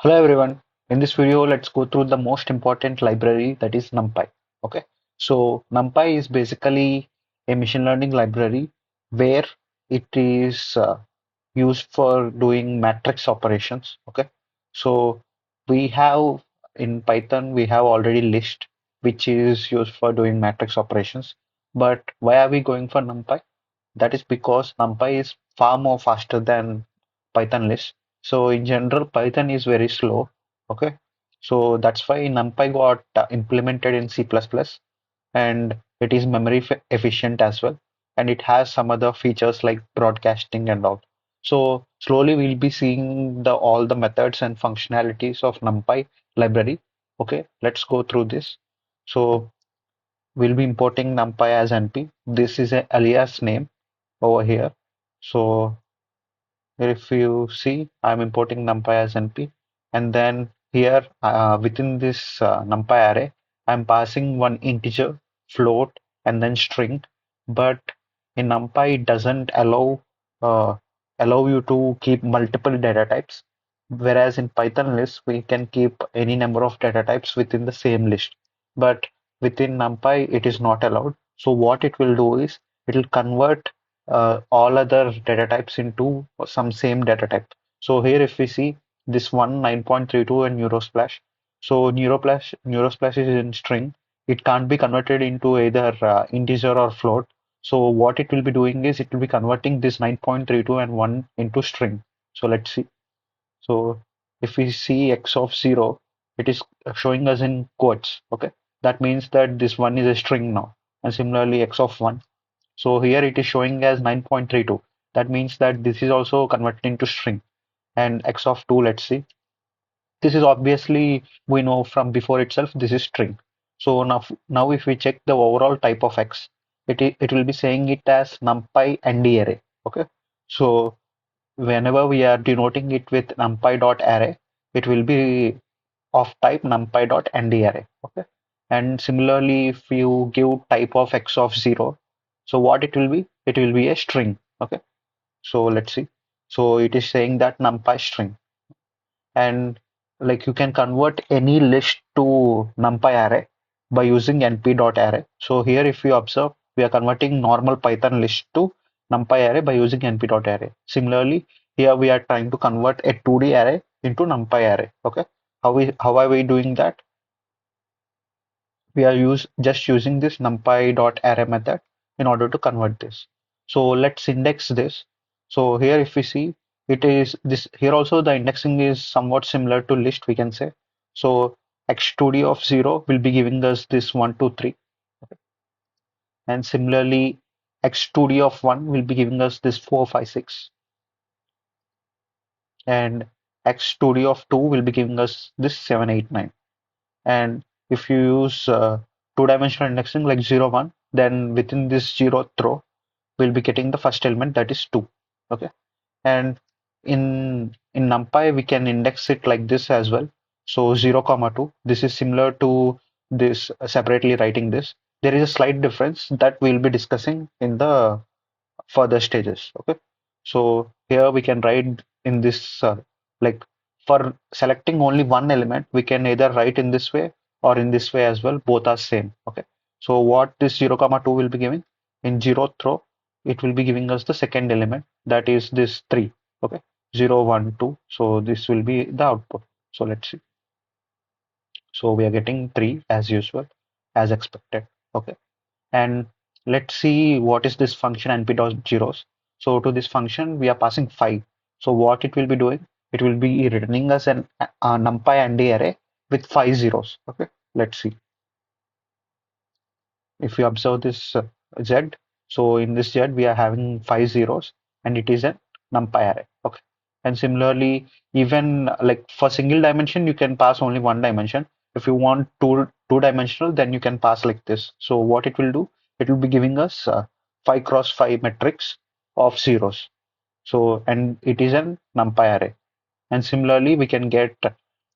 Hello everyone. In this video, let's go through the most important library that is Numpy. Okay. So Numpy is basically a machine learning library where it is used for doing matrix operations. Okay. So we have in Python, we have already list, which is used for doing matrix operations. But why are we going for Numpy? That is because NumPy is far more faster than Python list. So in general, Python is very slow. Okay. So that's why NumPy got implemented in C++ and it is memory efficient as well. And it has some other features like broadcasting and all. So slowly we'll be seeing the all the methods and functionalities of NumPy library. Okay, let's go through this. So we'll be importing NumPy as NP. This is an alias name over here. So if you see, I'm importing NumPy as NP, and then here within this NumPy array, I'm passing one integer, float, and then string. But in NumPy, it doesn't uh, allow you to keep multiple data types. Whereas in Python list, we can keep any number of data types within the same list. But within NumPy, it is not allowed. So what it will do is it will convert all other data types into some same data type. So here if we see this one 9.32 and Neurosplash. So Neurosplash is in string. It can't be converted into either integer or float. So what it will be doing is it will be converting this 9.32 and 1 into string. So let's see. So if we see x of 0, it is showing us in quotes. Okay. That means that this one is a string now. And similarly x of 1. So here it is showing as 9.32. That means that this is also converted into string. And x of 2, let's see. This is obviously, we know from before itself, this is string. So now if we check the overall type of x, it will be saying it as numpy and array. Okay. So whenever we are denoting it with numpy.array, it will be of type numpy.array. Okay. And similarly, if you give type of x of 0, so what it will be? It will be a string. Okay. So let's see. So it is saying that numpy string. And like you can convert any list to numpy array by using np.array. So here if you observe, we are converting normal Python list to numpy array by using np.array. Similarly, here we are trying to convert a 2D array into numpy array. Okay. How are we doing that? We are just using this numpy.array method in order to convert this. So let's index this. So here if we see, it is this here also the indexing is somewhat similar to list, we can say. So x2d of 0 will be giving us this 1 2 3, and similarly x2d of 1 will be giving us this 4 5 6, and x2d of 2 will be giving us this 7 8 9. And if you use two-dimensional indexing like 0 1, then within this 0th row, we'll be getting the first element, that is 2. Okay. And in NumPy, we can index it like this as well. So 0 comma 2. This is similar to this separately writing this. There is a slight difference that we'll be discussing in the further stages. Okay. So here we can write in this like for selecting only one element, we can either write in this way or in this way as well. Both are same. Okay. So what this 0 comma 2 will be giving in 0th row, it will be giving us the second element, that is this 3. Okay. 0 1 2. So this will be the output. So let's see. So we are getting 3 as usual, as expected. Okay. And let's see what is this function np.zeros. So to this function, we are passing 5. So what it will be doing? It will be returning us a numpy and array with 5 zeros. Okay, let's see. If you observe this z, so in this z we are having 5 zeros and it is a numpy array. Okay, and similarly, even like for single dimension, you can pass only one dimension. If you want two dimensional, then you can pass like this. So what it will do? It will be giving us 5 cross 5 matrix of zeros. So and it is an numpy array. And similarly, we can get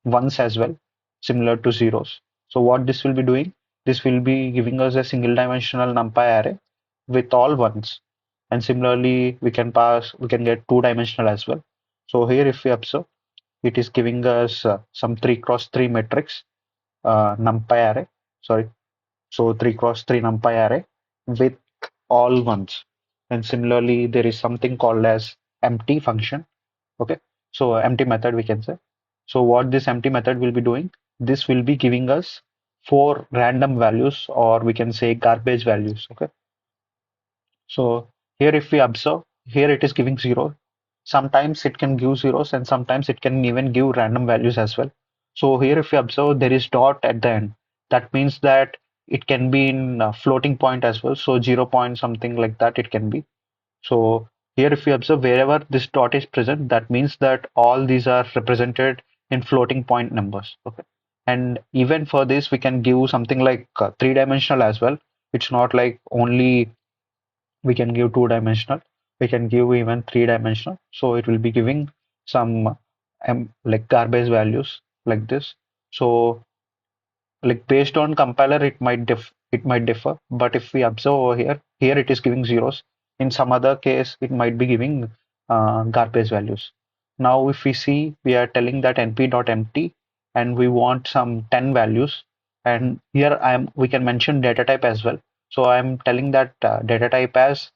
ones as well, similar to zeros. So what this will be doing? This will be giving us a single dimensional numpy array with all ones. And similarly, we can get two dimensional as well. So here if we observe, it is giving us some 3 cross 3 matrix numpy array. Sorry, so 3 cross 3 numpy array with all ones. And similarly, there is something called as empty function. Okay, so empty method we can say. So what this empty method will be doing, this will be giving us four random values, or we can say garbage values. Okay, so here if we observe, here it is giving zero. Sometimes it can give zeros and sometimes it can even give random values as well. So here if we observe, there is dot at the end. That means that it can be in floating point as well. So 0 point something like that it can be. So here if we observe wherever this dot is present, that means that all these are represented in floating point numbers. Okay. And even for this, we can give something like three-dimensional as well. It's not like only we can give two-dimensional. We can give even three-dimensional. So it will be giving some like garbage values like this. So like based on compiler it might differ, but if we observe over here, here it is giving zeros. In some other case it might be giving garbage values. Now if we see, we are telling that np.empty and we want some 10 values, and here I am we can mention data type as well. So I am telling that data type as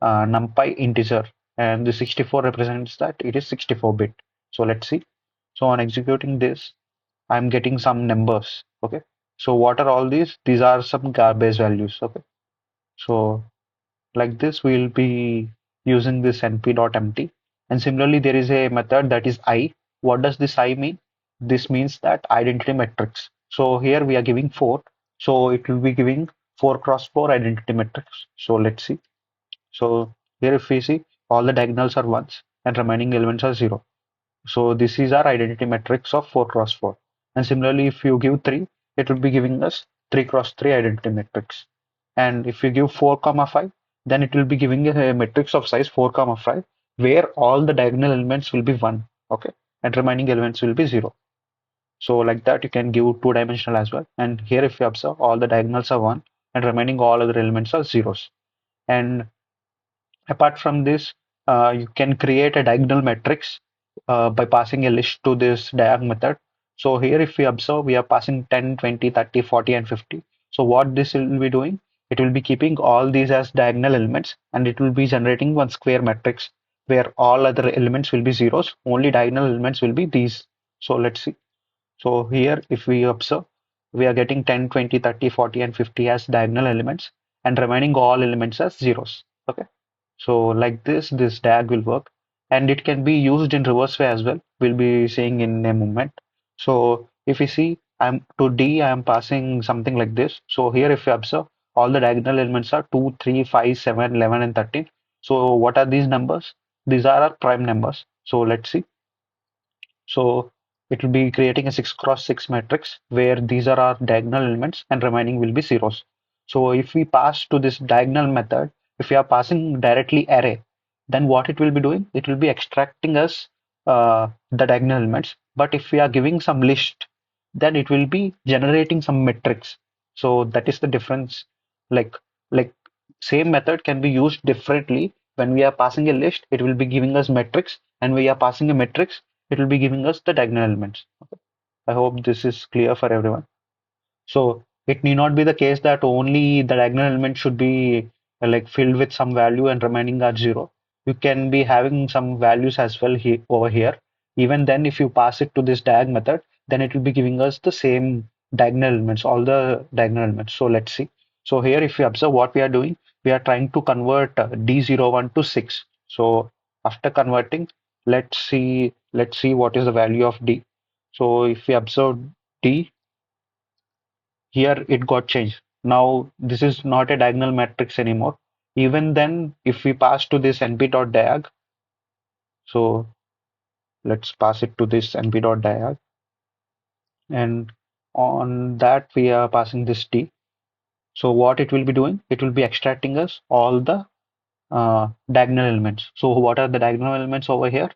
numpy integer, and the 64 represents that it is 64 bit. So let's see. So on executing this, I'm getting some numbers. Okay. So what are all these? These are some garbage values. Okay. So like this, we'll be using this np.empty. And similarly, there is a method that is I. What does this I mean? This means that identity matrix. So here we are giving four. So it will be giving 4 cross 4 identity matrix. So let's see. So here if we see, all the diagonals are ones and remaining elements are zero. So this is our identity matrix of 4 cross 4. And similarly, if you give 3, it will be giving us 3 cross 3 identity matrix. And if you give 4 comma 5, then it will be giving a matrix of size 4 comma 5, where all the diagonal elements will be 1. Okay. And remaining elements will be 0. So like that, you can give two-dimensional as well. And here, if you observe, all the diagonals are 1 and remaining all other elements are zeros. And apart from this, you can create a diagonal matrix by passing a list to this diag method. So here, if we observe, we are passing 10, 20, 30, 40, and 50. So what this will be doing, it will be keeping all these as diagonal elements, and it will be generating one square matrix where all other elements will be zeros. Only diagonal elements will be these. So let's see. So here, if we observe, we are getting 10, 20, 30, 40, and 50 as diagonal elements, and remaining all elements as zeros. Okay. So like this tag will work, and it can be used in reverse way as well. We'll be seeing in a moment. So if you see, I'm to D, I am passing something like this. So here, if you observe, all the diagonal elements are 2, 3, 5, 7, 11, and 13. So what are these numbers? These are our prime numbers. So let's see. So it will be creating a 6 cross 6 matrix where these are our diagonal elements and remaining will be zeros. So if we pass to this diagonal method, if we are passing directly array, then what it will be doing? It will be extracting us the diagonal elements. But if we are giving some list, then it will be generating some matrix. So that is the difference. Like like same method can be used differently. When we are passing a list, it will be giving us matrix, and we are passing a matrix, it will be giving us the diagonal elements. Okay. I hope this is clear for everyone. So it need not be the case that only the diagonal element should be like filled with some value and remaining are zero. You can be having some values as well here over here. Even then, if you pass it to this diag method, then it will be giving us the same diagonal elements, all the diagonal elements. So let's see. So here, if you observe what we are doing, we are trying to convert D01 to 6. So after converting, let's see what is the value of D. So if we observe D, here it got changed. Now this is not a diagonal matrix anymore. Even then, if we pass to this np.diag, so let's pass it to this np.diag, and on that we are passing this t. So what it will be doing? It will be extracting us all the diagonal elements. So what are the diagonal elements over here?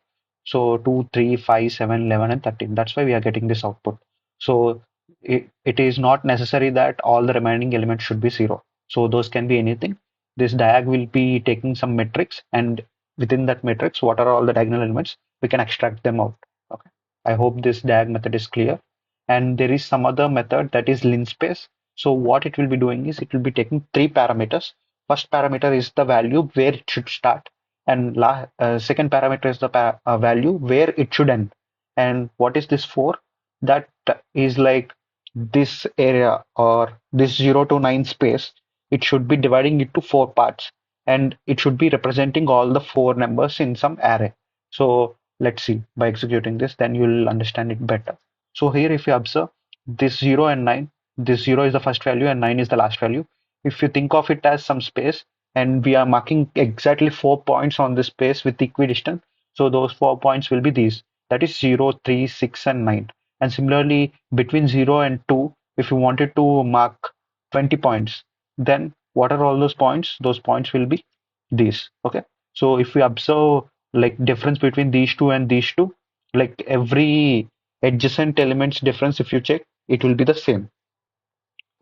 So 2, 3, 5, 7, 11, and 13. That's why we are getting this output. So it is not necessary that all the remaining elements should be zero. So those can be anything. This diag will be taking some matrix, and within that matrix, what are all the diagonal elements? We can extract them out. Okay. I hope this DAG method is clear. And there is some other method that is linspace. So what it will be doing is it will be taking three parameters. First parameter is the value where it should start, and second parameter is the value where it should end. And what is this for? That is like this area or this 0 to 9 space. It should be dividing it to four parts, and it should be representing all the four numbers in some array. So let's see, by executing this, then you'll understand it better. So here, if you observe this 0 and 9, this 0 is the first value and 9 is the last value. If you think of it as some space, and we are marking exactly 4 points on this space with equidistant, so those 4 points will be these. That is 0, 3, 6, and 9. And similarly, between 0 and 2, if you wanted to mark 20 points, then what are all those points? Those points will be these. Okay. So if we observe like difference between these two and these two, like every adjacent elements difference, if you check, it will be the same.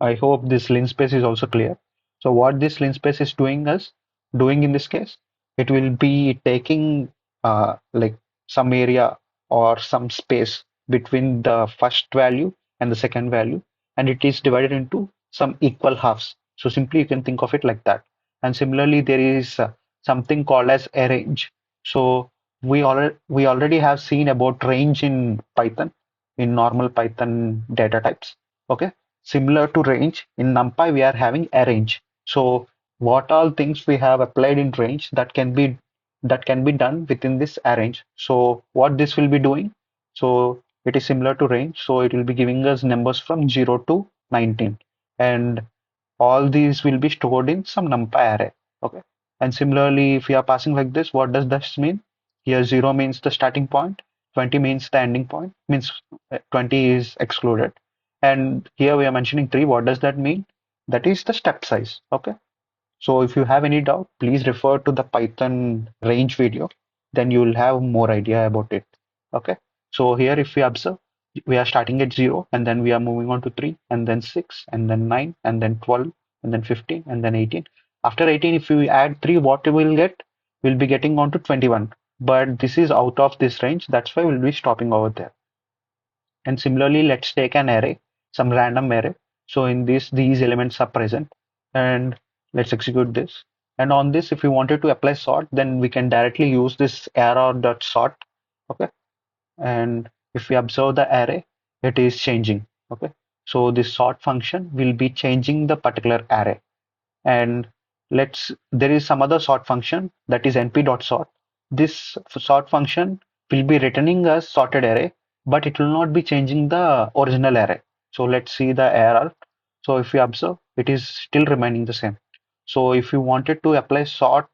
I hope this linspace is also clear. So what this linspace is doing in this case, it will be taking like some area or some space between the first value and the second value, and it is divided into some equal halves. So simply you can think of it like that. And similarly, there is something called as a range. So we already have seen about range in Python, in normal Python data types. Okay. Similar to range, in NumPy we are having a range. So what all things we have applied in range that can be done within this arrange. So what this will be doing? So it is similar to range. So it will be giving us numbers from 0 to 19, and all these will be stored in some NumPy array. Okay. And similarly, if we are passing like this, what does this mean? Here 0 means the starting point, 20 means the ending point, means 20 is excluded. And here we are mentioning 3. What does that mean? That is the step size. Okay. So if you have any doubt, please refer to the Python range video. Then you will have more idea about it. Okay. So here, if we observe, we are starting at 0, and then we are moving on to 3, and then 6, and then 9, and then 12, and then 15, and then 18. After 18, if we add 3, what we will get? We'll be getting on to 21. But this is out of this range. That's why we'll be stopping over there. And similarly, let's take an array, some random array. So in this, these elements are present, and let's execute this. And on this, if we wanted to apply sort, then we can directly use this arrow.sort. Okay. And if we observe the array, it is changing. Okay. So this sort function will be changing the particular array. And there is some other sort function, that is np.sort. This sort function will be returning a sorted array, but it will not be changing the original array. So let's see the error. So if you observe, it is still remaining the same. So if you wanted to apply sort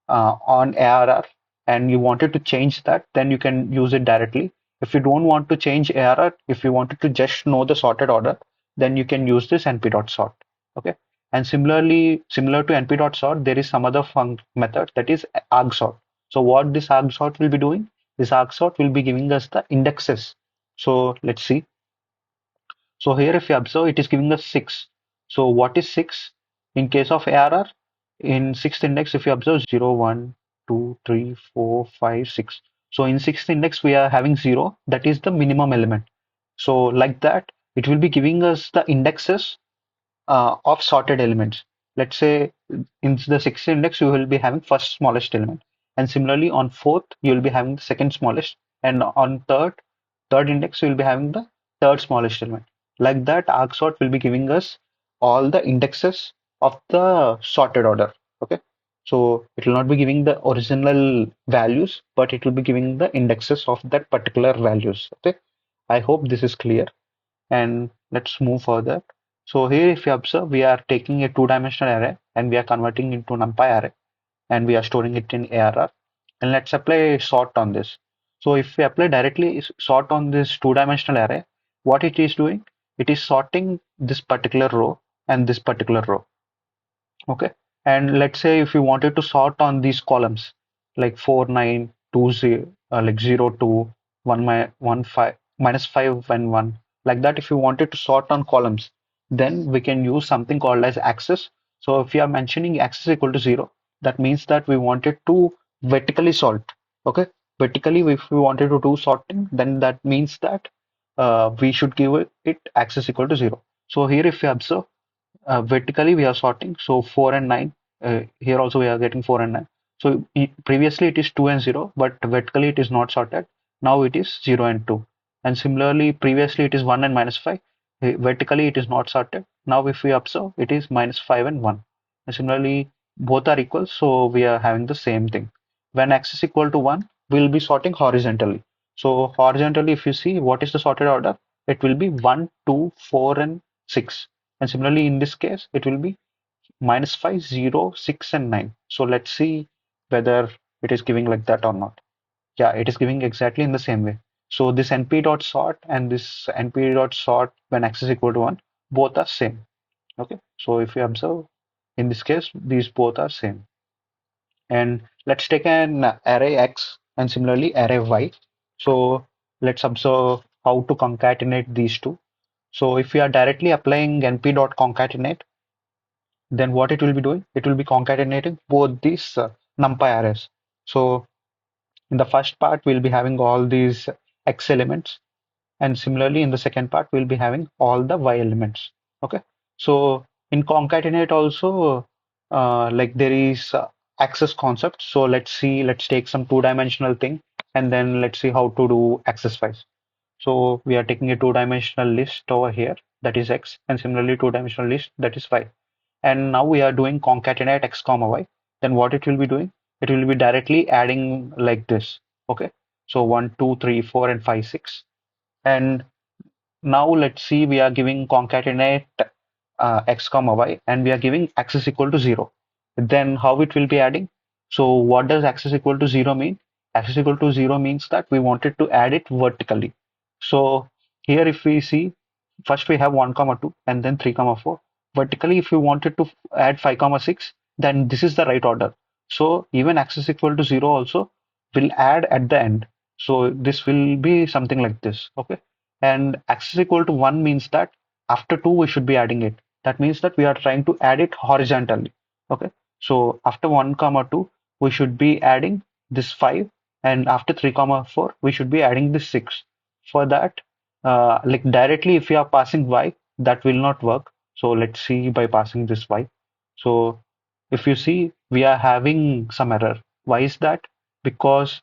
on ARR and you wanted to change that, then you can use it directly. If you don't want to change ARR, if you wanted to just know the sorted order, then you can use this np.sort. Okay. And similarly, similar to np.sort, there is some other method, that is argsort. So what this argsort will be doing? This argsort will be giving us the indexes. So let's see. So here, if you observe, it is giving us 6. So what is 6? In case of ARR, in sixth index, if you observe 0, 1, 2, 3, 4, 5, 6. So in sixth index, we are having 0. That is the minimum element. So like that, it will be giving us the indexes of sorted elements. Let's say in the sixth index, you will be having first smallest element. And similarly, on fourth, you will be having the second smallest. And on third index, you will be having the third smallest element. Like that, argsort will be giving us all the indexes of the sorted order. Okay. So it will not be giving the original values, but it will be giving the indexes of that particular values. Okay. I hope this is clear. And let's move further. So here, if you observe, we are taking a two-dimensional array and we are converting into NumPy array, and we are storing it in ARR. And let's apply sort on this. So if we apply directly sort on this two-dimensional array, what it is doing? It is sorting this particular row and this particular row. Okay. And let's say if you wanted to sort on these columns, like 4, 9, 2, 0, like 0, 2, 1, 5, minus 5 and 1, like that, if you wanted to sort on columns, then we can use something called as axis. So if you are mentioning axis equal to 0, that means that we wanted to vertically sort. Okay. vertically, if we wanted to do sorting, then that means that we should give it axis equal to 0. So here if you observe, vertically we are sorting, so 4 and 9. Here also we are getting 4 and 9. So previously it is 2 and 0, but vertically it is not sorted. Now it is 0 and 2. And similarly, previously it is 1 and minus 5. Vertically it is not sorted. Now if we observe, it is minus 5 and 1. And similarly, both are equal, so we are having the same thing. When x is equal to 1, we will be sorting horizontally. So horizontally, if you see what is the sorted order, it will be 1, 2, 4, and 6. And similarly, in this case, it will be minus 5, 0, 6, and 9. So let's see whether it is giving like that or not. Yeah, it is giving exactly in the same way. So this np dot sort and this np dot sort when x is equal to 1, both are same. Okay, so if you observe, in this case, these both are same. And let's take an array x and similarly array y. So let's observe how to concatenate these two. So if we are directly applying np dot concatenate, then what it will be doing? It will be concatenating both these NumPy arrays. So in the first part, we'll be having all these X elements, and similarly in the second part, we'll be having all the Y elements. Okay. So in concatenate also, like there is access concept. So let's see, let's take some two-dimensional thing, and then let's see how to do access wise. So we are taking a two-dimensional list over here, that is X, and similarly two-dimensional list, that is Y. And now we are doing concatenate x comma y. Then what it will be doing? It will be directly adding like this. Okay. So 1, 2, 3, 4, and 5, 6. And now let's see, we are giving concatenate x comma y, and we are giving x is equal to 0. Then how it will be adding? So what does x is equal to 0 mean? X is equal to 0 means that we wanted to add it vertically. So here if we see, first we have 1 comma 2 and then 3 comma 4. Vertically, if you wanted to add 5 comma 6, then this is the right order. So even x is equal to 0 also will add at the end. So this will be something like this. Okay. And x is equal to 1 means that after 2 we should be adding it. That means that we are trying to add it horizontally. Okay. So after 1 comma 2 we should be adding this 5, and after 3 comma 4 we should be adding this 6. For that, like directly if you are passing y, that will not work. So let's see by passing this y. So if you see, we are having some error. Why is that? Because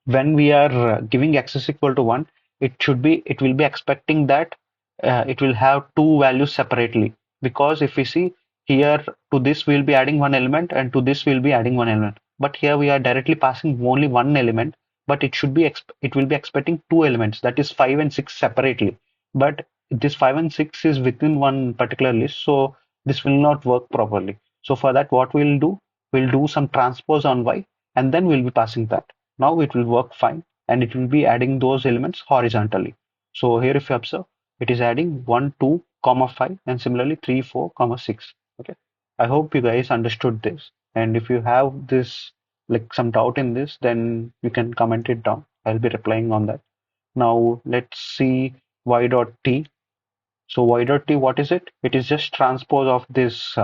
when we are giving x is equal to 1, it will be expecting that it will have two values separately. Because if we see here, to this we'll be adding one element, and to this we'll be adding one element. But here we are directly passing only one element, but it will be expecting two elements, that is 5 and 6 separately. But this 5 and 6 is within one particular list, so this will not work properly. So for that, what we'll do some transpose on y, and then we'll be passing that. Now it will work fine, and it will be adding those elements horizontally. So here if you observe, it is adding 1, 2, comma 5, and similarly 3, 4, comma 6. Okay. I hope you guys understood this. And if you have this, like some doubt in this, then you can comment it down. I'll be replying on that. Now let's see y dot t. So y dot t, what is it? It is just transpose of this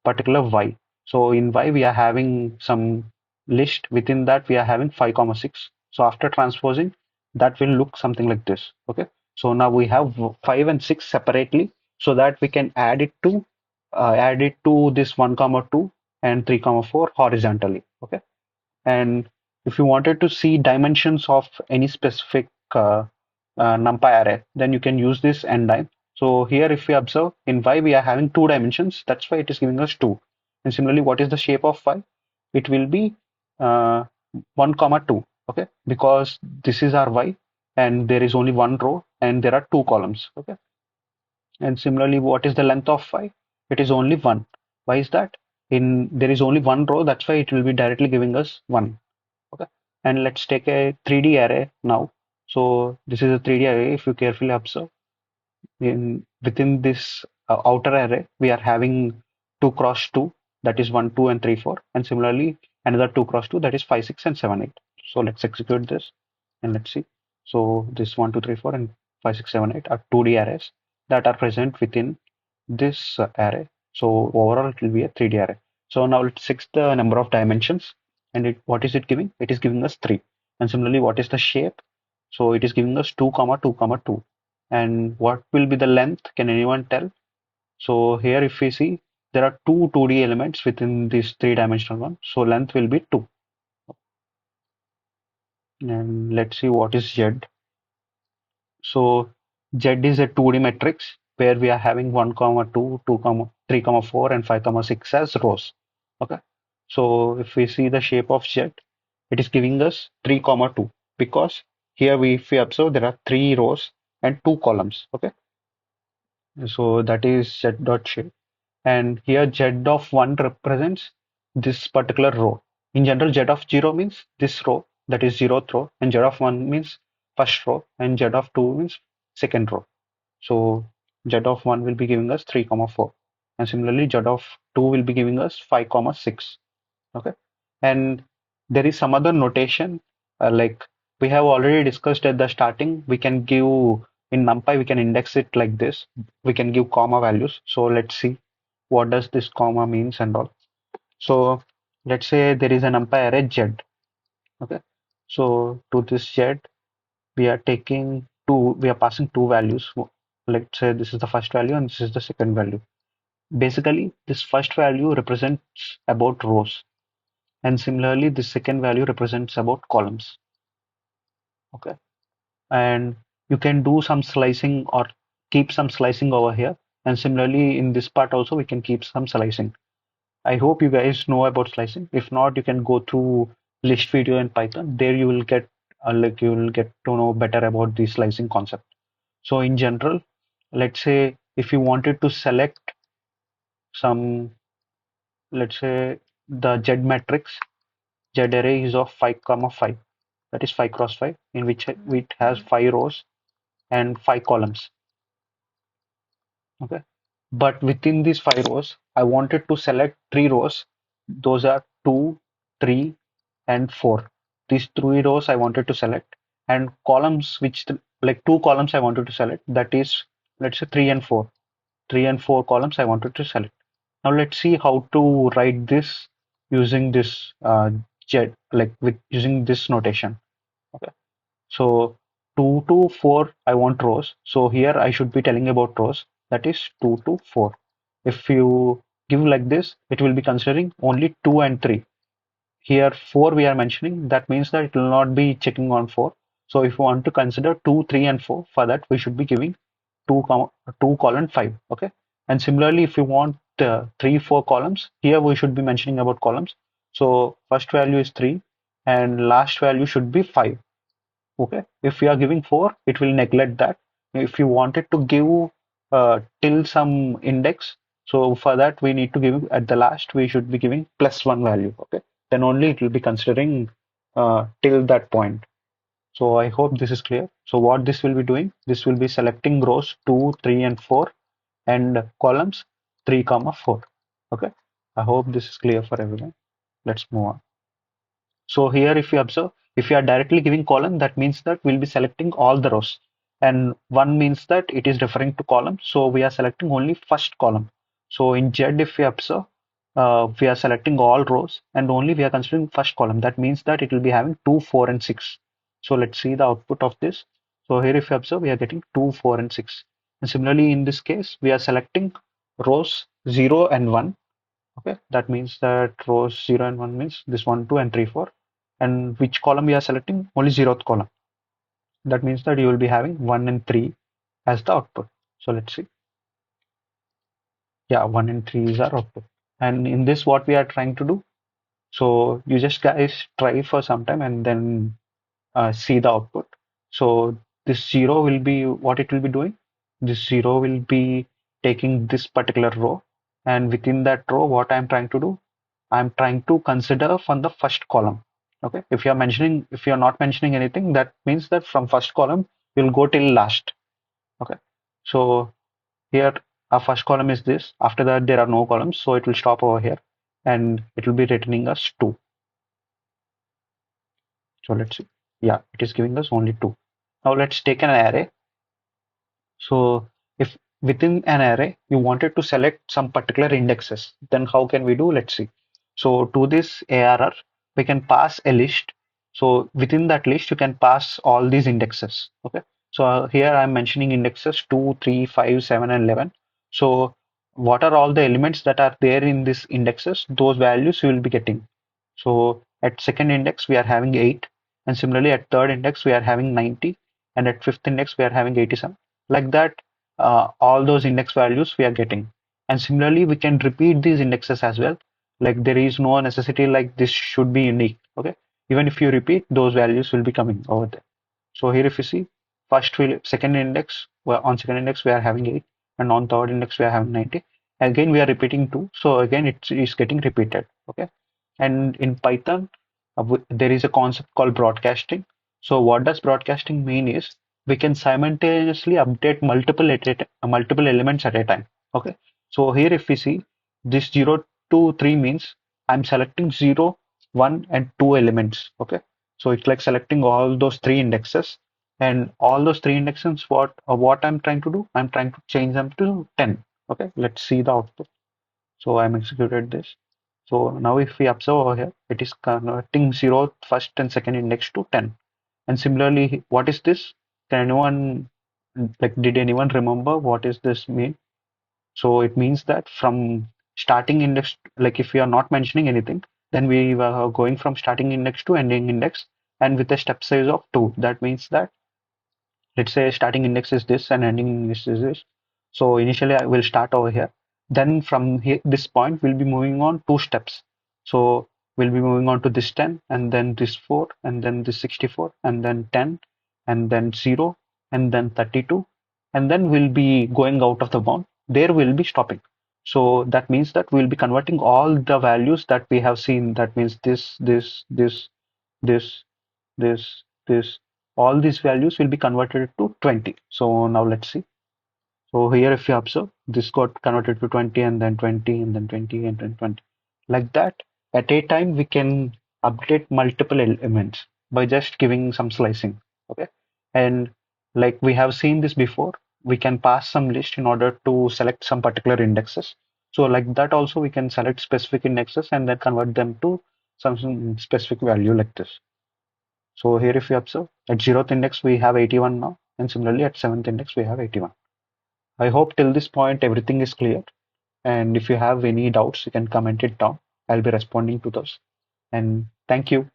particular y. So in y, we are having some list. Within that, we are having 5 comma 6. So after transposing, that will look something like this. Okay. So now we have 5 and 6 separately, so that we can add it to this 1 comma 2 and 3 comma 4 horizontally. Okay. And if you wanted to see dimensions of any specific NumPy array, then you can use this ndim. So here, if we observe in y, we are having two dimensions. That's why it is giving us 2. And similarly, what is the shape of y? It will be uh, 1 comma 2. Okay, because this is our y, and there is only one row, and there are two columns. Okay, and similarly, what is the length of y? It is only 1. Why is that? In there is only one row. That's why it will be directly giving us 1. Okay, and let's take a 3D array now. So this is a 3D array. If you carefully observe, in within this outer array, we are having 2 cross 2, that is 1, 2, and 3, 4, and similarly another 2 cross 2, that is 5, 6, and 7, 8. So let's execute this and let's see. So this 1, 2, 3, 4, and 5, 6, 7, 8 are 2D arrays that are present within this array. So overall, it will be a 3D array. So now let's fix the number of dimensions, and what is it giving? It is giving us 3. And similarly, what is the shape? So it is giving us 2 comma 2 comma 2. And what will be the length? Can anyone tell? So here if we see, there are two 2D elements within this three-dimensional one. So length will be 2. And let's see what is Z. So Z is a 2D matrix where we are having 1 comma 2, 2 comma 3 comma 4 and 5 comma 6 as rows. Okay. So if we see the shape of Z, it is giving us 3 comma 2 because here if we observe there are 3 rows and 2 columns. Okay. So that is Z dot shape. And here Z of 1 represents this particular row. In general, Z of 0 means this row, that is 0th row, and Z of 1 means first row, and Z of 2 means second row. So Z of 1 will be giving us 3 comma 4, and similarly Z of 2 will be giving us 5 comma 6. Okay, and there is some other notation like we have already discussed at the starting. We can give in NumPy, we can index it like this. We can give comma values. So let's see what does this comma means and all. So let's say there is a NumPy array Z. Okay, so to this Z we are taking two, we are passing two values. Let's say this is the first value and this is the second value. Basically, this first value represents about rows, and similarly, this second value represents about columns. Okay, and you can do some slicing or keep some slicing over here, and similarly in this part also we can keep some slicing. I hope you guys know about slicing. If not, you can go through list video in Python. There you will get you will get to know better about the slicing concept. So in general, let's say if you wanted to select some, let's say the Z matrix, Z array is of 5 comma 5. That is 5 cross 5, in which it has 5 rows and 5 columns. Okay. But within these 5 rows, I wanted to select 3 rows. Those are 2, 3, and 4. These 3 rows I wanted to select, and columns which like 2 columns I wanted to select. That is, let's say 3 and 4. 3 and 4 columns I wanted to select. Now let's see how to write this using this jet, like with using this notation. Okay. So 2 to 4, I want rows. So here I should be telling about rows. That is 2 to 4. If you give like this, it will be considering only 2 and 3. Here 4 we are mentioning. That means that it will not be checking on 4. So if we want to consider 2, 3, and 4, for that we should be giving 2, 2 colon 5. Okay. And similarly, if you want 3, 4 columns, here we should be mentioning about columns. So first value is 3 and last value should be 5. Okay, if we are giving 4, it will neglect that. If you wanted to give till some index, so for that we need to give at the last, we should be giving plus 1 value. Okay, then only it will be considering till that point. So I hope this is clear. So what this will be doing, this will be selecting rows 2, 3, and 4 and columns 3, comma 4. Okay, I hope this is clear for everyone. Let's move on. So here, if you observe, if you are directly giving column, that means that we'll be selecting all the rows. And one means that it is referring to column. So we are selecting only first column. So in Z, if we observe, we are selecting all rows and only we are considering first column. That means that it will be having 2, 4, and 6. So let's see the output of this. So here, if you observe, we are getting 2, 4, and 6. And similarly, in this case, we are selecting rows 0 and 1. Okay, that means that rows 0 and 1 means this 1, 2, and 3, 4. And which column we are selecting? Only 0th column. That means that you will be having 1 and 3 as the output. So let's see. Yeah, 1 and 3 is our output. And in this, what we are trying to do. So you just guys try for some time and then see the output. So this 0 will be what it will be doing. This 0 will be taking this particular row. And within that row, what I'm trying to do, I'm trying to consider from the first column. Okay, if you're not mentioning anything, that means that from first column you'll go till last. Okay, so here our first column is this. After that, there are no columns, so it will stop over here and it will be returning us 2. So let's see. Yeah, it is giving us only 2. Now let's take an array. So if within an array you wanted to select some particular indexes, then how can we do? Let's see. So to this ARR, we can pass a list. So within that list, you can pass all these indexes. Okay. So here I'm mentioning indexes 2, 3, 5, 7, and 11. So what are all the elements that are there in these indexes? Those values you will be getting. So at second index, we are having 8. And similarly, at third index, we are having 90. And at fifth index, we are having 87. Like that, all those index values we are getting. And similarly, we can repeat these indexes as well. Like there is no necessity like this should be unique. Okay. Even if you repeat, those values will be coming over there. So here if you see, second index, well, on second index we are having 8, and on third index we are having 90. Again we are repeating 2, so again it is getting repeated. Okay. And in Python, there is a concept called broadcasting. So what does broadcasting mean is we can simultaneously update multiple elements at a time. Okay. So here if we see this 0, 2, 3 means I'm selecting 0, 1 and 2 elements. Okay. So it's like selecting all those three indexes, and all those three indexes, what I'm trying to do, I'm trying to change them to 10. Okay, let's see the output. So I'm executed this. So now if we observe over here, it is converting 0 first and second index to 10. And similarly, what is this? Can anyone, like, did anyone remember what is this mean? So it means that from starting index, like if we are not mentioning anything, then we were going from starting index to ending index, and with a step size of 2. That means that, let's say, starting index is this and ending index is this. So initially I will start over here. Then from here, this point, we'll be moving on 2 steps. So we'll be moving on to this 10 and then this 4 and then this 64 and then 10 and then 0 and then 32. And then we'll be going out of the bound. There we'll be stopping. So that means that we'll be converting all the values that we have seen. That means this, this, all these values will be converted to 20. So now let's see. So here if you observe, this got converted to 20 and then 20 and then 20 and then 20. Like that, at a time we can update multiple elements by just giving some slicing. Okay. And like we have seen this before, we can pass some list in order to select some particular indexes. So like that also we can select specific indexes and then convert them to some specific value like this. So here if you observe, at 0th index we have 81 now, and similarly at 7th index we have 81. I hope till this point everything is clear, and if you have any doubts you can comment it down. I'll be responding to those. And thank you.